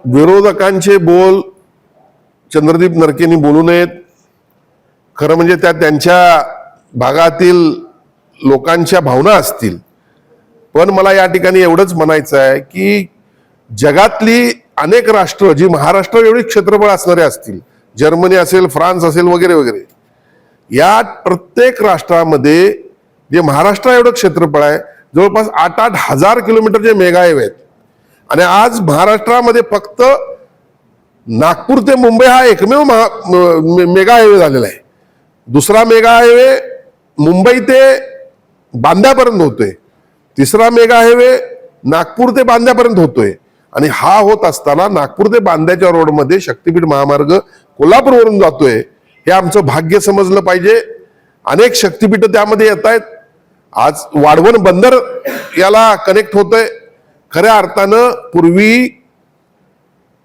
विरोधकांचे बोल चंद्रदीप नरकेंनी बोलू नयेत. खरं म्हणजे त्या त्यांच्या भागातील लोकांच्या भावना असतील. पण मला या ठिकाणी एवढंच म्हणायचं आहे की जगातली अनेक राष्ट्र जी महाराष्ट्र एवढी क्षेत्रफळ असणारे असतील, जर्मनी असेल, फ्रान्स असेल, वगैरे वगैरे, या प्रत्येक राष्ट्रामध्ये जे महाराष्ट्र एवढं क्षेत्रफळ आहे, जवळपास 8-8 हजार किलोमीटरचे मेगा हायवे आहेत. आणि आज महाराष्ट्रामध्ये फक्त नागपूर ते मुंबई हा एकमेव मेगा हायवे झालेला आहे. दुसरा मेगा हायवे मुंबई ते बांद्यापर्यंत होतोय. तिसरा मेगा हायवे नागपूर ते बांद्यापर्यंत होतोय. आणि हा होत असताना नागपूर ते बांद्याच्या रोडमध्ये शक्तीपीठ महामार्ग कोल्हापूरवरून जातोय. हे आमचं भाग्य समजलं पाहिजे. अनेक शक्तीपीठ त्यामध्ये येत आहेत. आज वाढवण बंदर याला कनेक्ट होतंय. खऱ्या अर्थानं पूर्वी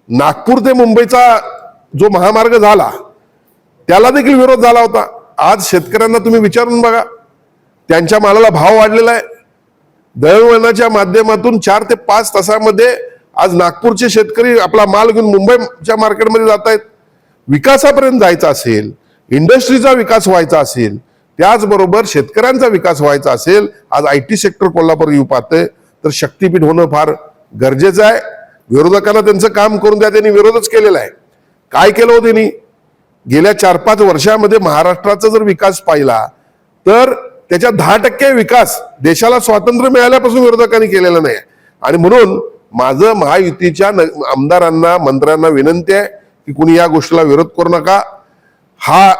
नागपूर ते मुंबईचा जो महामार्ग झाला त्याला देखील विरोध झाला होता. आज शेतकऱ्यांना तुम्ही विचारून बघा, त्यांच्या मालाला भाव वाढलेला आहे. दळणवळणाच्या माध्यमातून 4 ते 5 तासामध्ये आज नागपूरचे शेतकरी आपला माल घेऊन मुंबईच्या मार्केटमध्ये जात आहेत. विकासापर्यंत जायचा असेल, इंडस्ट्रीचा विकास व्हायचा असेल, त्याचबरोबर शेतकऱ्यांचा विकास व्हायचा असेल, आज IT सेक्टर कोल्हापूर येऊ पाहतंय, तर शक्तीपीठ होणं फार गरजेचं आहे. विरोधकांना त्यांचं काम करून द्या. त्यांनी विरोधच केलेला आहे. काय केलं हो त्यांनी? गेल्या 4-5 वर्षामध्ये महाराष्ट्राचा जर विकास पाहिला तर त्याच्या 10% विकास देशाला स्वातंत्र्य मिळाल्यापासून विरोधकांनी केलेला नाही. आणि म्हणून माझं महायुतीच्या आमदारांना, मंत्र्यांना विनंती आहे की कुणी या गोष्टीला विरोध करू नका. हा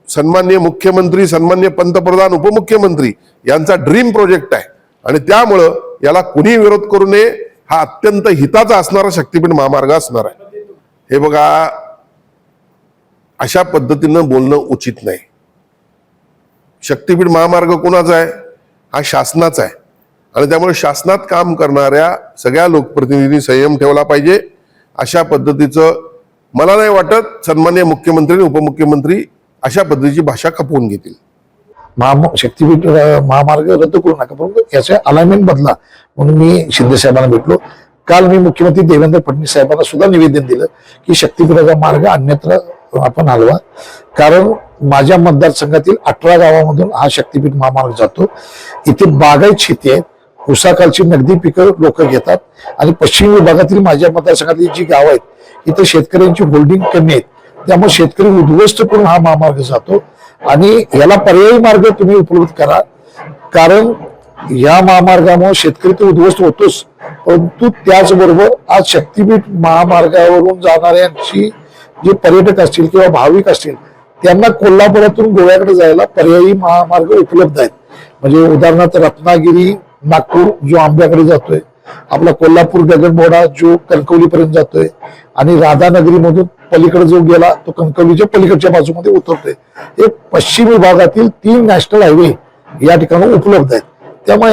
सन्माननीय मुख्यमंत्री, सन्माननीय पंतप्रधान, उपमुख्यमंत्री यांचा ड्रीम प्रोजेक्ट आहे. आणि त्यामुळं याला कुणी विरोध करू नये. हा अत्यंत हिताचा असणारा शक्तीपीठ महामार्ग असणार आहे. हे बघा, अशा पद्धतीनं बोलणं उचित नाही. शक्तीपीठ महामार्ग कोणाचा आहे? हा शासनाचा आहे. आणि त्यामुळे शासनात काम करणाऱ्या सगळ्या लोकप्रतिनिधी संयम ठेवला पाहिजे. अशा पद्धतीचं मला नाही वाटत सन्माननीय मुख्यमंत्री आणि उपमुख्यमंत्री अशा पद्धतीची भाषा खपवून घेतील. शक्तीपीठ महामार्ग रद्द करू नका, परंतु याचे अलाइनमेंट बदला म्हणून मी शिंदे साहेबांना भेटलो. काल मी मुख्यमंत्री देवेंद्र फडणवीस साहेबांना सुद्धा निवेदन दिलं की शक्तीपीठाचा मार्ग अन्यत्र आपण हलवा. कारण माझ्या मतदारसंघातील 18 गावामधून हा शक्तीपीठ महामार्ग जातो. इथे बागायत शेती आहे, ऊसाखालची नगदी पिकं लोक घेतात. आणि पश्चिम विभागातील माझ्या मतदारसंघातील जी गावं आहेत इथे शेतकऱ्यांची होल्डिंग कमी आहेत. त्यामुळे शेतकरी उद्ध्वस्त करून हा महामार्ग जातो. आणि याला पर्यायी मार्ग तुम्ही उपलब्ध करा. कारण या महामार्गामुळे शेतकरी तर उद्ध्वस्त होतोच, परंतु त्याचबरोबर आज शक्तीपीठ महामार्गावरून जाणाऱ्यांची जे पर्यटक असतील किंवा भाविक असतील त्यांना कोल्हापुरातून गोव्याकडे जायला पर्यायी महामार्ग उपलब्ध आहेत. म्हणजे उदाहरणार्थ रत्नागिरी नागपूर जो आंब्याकडे जातोय, आपला कोल्हापूर गगनबावडा जो कणकवलीपर्यंत जातोय, आणि राधानगरी मधून पलीकडे जो गेला तो कणकवलीच्या पलीकडच्या बाजूमध्ये उतरतोय. हे पश्चिम विभागातील 3 नॅशनल हायवे या ठिकाणी उपलब्ध आहेत. त्यामुळे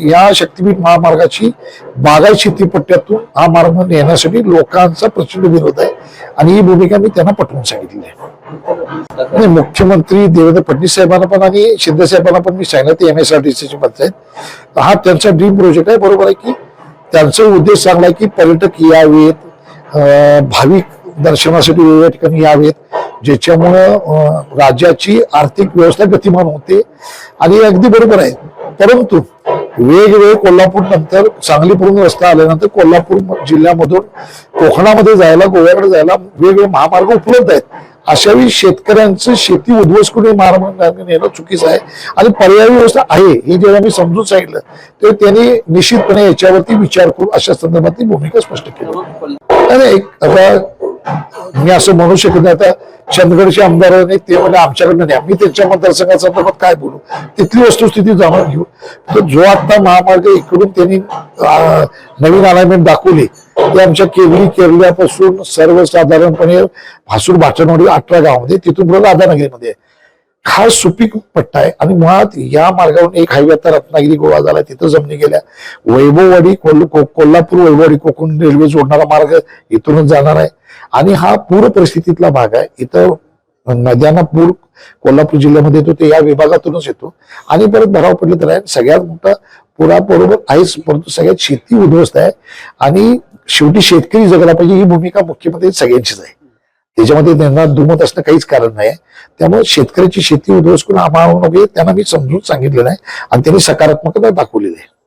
या शक्तीपीठ महामार्गाची बागायत शेती पट्ट्यातून हा मार्ग नेण्यासाठी लोकांचा प्रचंड विरोध आहे. आणि ही भूमिका मी त्यांना पटवून सांगितली आहे. मुख्यमंत्री देवेंद्र फडणवीस साहेबांना पण आणि शिंदे साहेबांना पण मी सांगितलं MSRTC मंत्री आहेत, हा त्यांचा ड्रीम प्रोजेक्ट आहे. बरोबर आहे की त्यांचा उद्देश चांगला आहे की पर्यटक यावेत, भाविक दर्शनासाठी या ठिकाणी यावेत, ज्याच्यामुळं राज्याची आर्थिक व्यवस्था गतिमान होते. आणि अगदी बरोबर आहे. परंतु वेगवेगळे कोल्हापूर नंतर सांगलीवरून रस्ता आल्यानंतर कोल्हापूर जिल्ह्यामधून कोकणामध्ये जायला, गोव्याकडे जायला वेगवेगळे महामार्ग उपलब्ध आहेत. अशा वेळी शेतकऱ्यांचं शेती उद्ध्वस्त करून महामार्ग नेणं चुकीचं आहे. आणि पर्यायी व्यवस्था आहे हे जेव्हा मी समजून सांगितलं तर त्यांनी निश्चितपणे याच्यावरती विचार करून अशा संदर्भातली भूमिका स्पष्ट केली. आणि मी असं म्हणू शकत नाही आता चंदगडचे आमदार नाही ते म्हणजे आमच्याकडनं नाही, मी त्यांच्या मतदारसंघासंदर्भात काय बोलू, तिथली वस्तुस्थिती जाणून घेऊ. तर जो आता महामार्ग इकडून त्यांनी नवीन अलाइनमेंट दाखवली ते आमच्या केरल्यापासून सर्वसाधारणपणे भासूर भाटणवाडी 18 गावामध्ये, तिथून पुढे राधानगरीमध्ये हा सुपीक पट्टा आहे. आणि मुळात या मार्गावरून एक हायवे आता रत्नागिरी गोवा झाला, तिथं जमिनी गेल्या. वैभववाडी कोल्हापूर वैभववाडी कोकण रेल्वे जोडणारा मार्ग इथूनच जाणार आहे. आणि हा पूर परिस्थितीतला भाग आहे. इथं नद्यांना पूर कोल्हापूर जिल्ह्यामध्ये येतो ते या विभागातूनच येतो. आणि परत भराव पडले तर आहे. सगळ्यात मोठा पुराबरोबर आहेच, परंतु सगळ्यात शेती उद्ध्वस्त आहे. आणि शेवटी शेतकरी जगला पाहिजे ही भूमिका मुख्यमंत्री सगळ्यांचीच आहे. त्याच्यामध्ये त्यांना दुमत असणं काहीच कारण नाही. त्यामुळे शेतकऱ्याची शेती उद्ध्वस्त करून आम्हाला त्यांना मी समजून सांगितलेलं आहे आणि त्यांनी सकारात्मकता दाखवलेली आहे.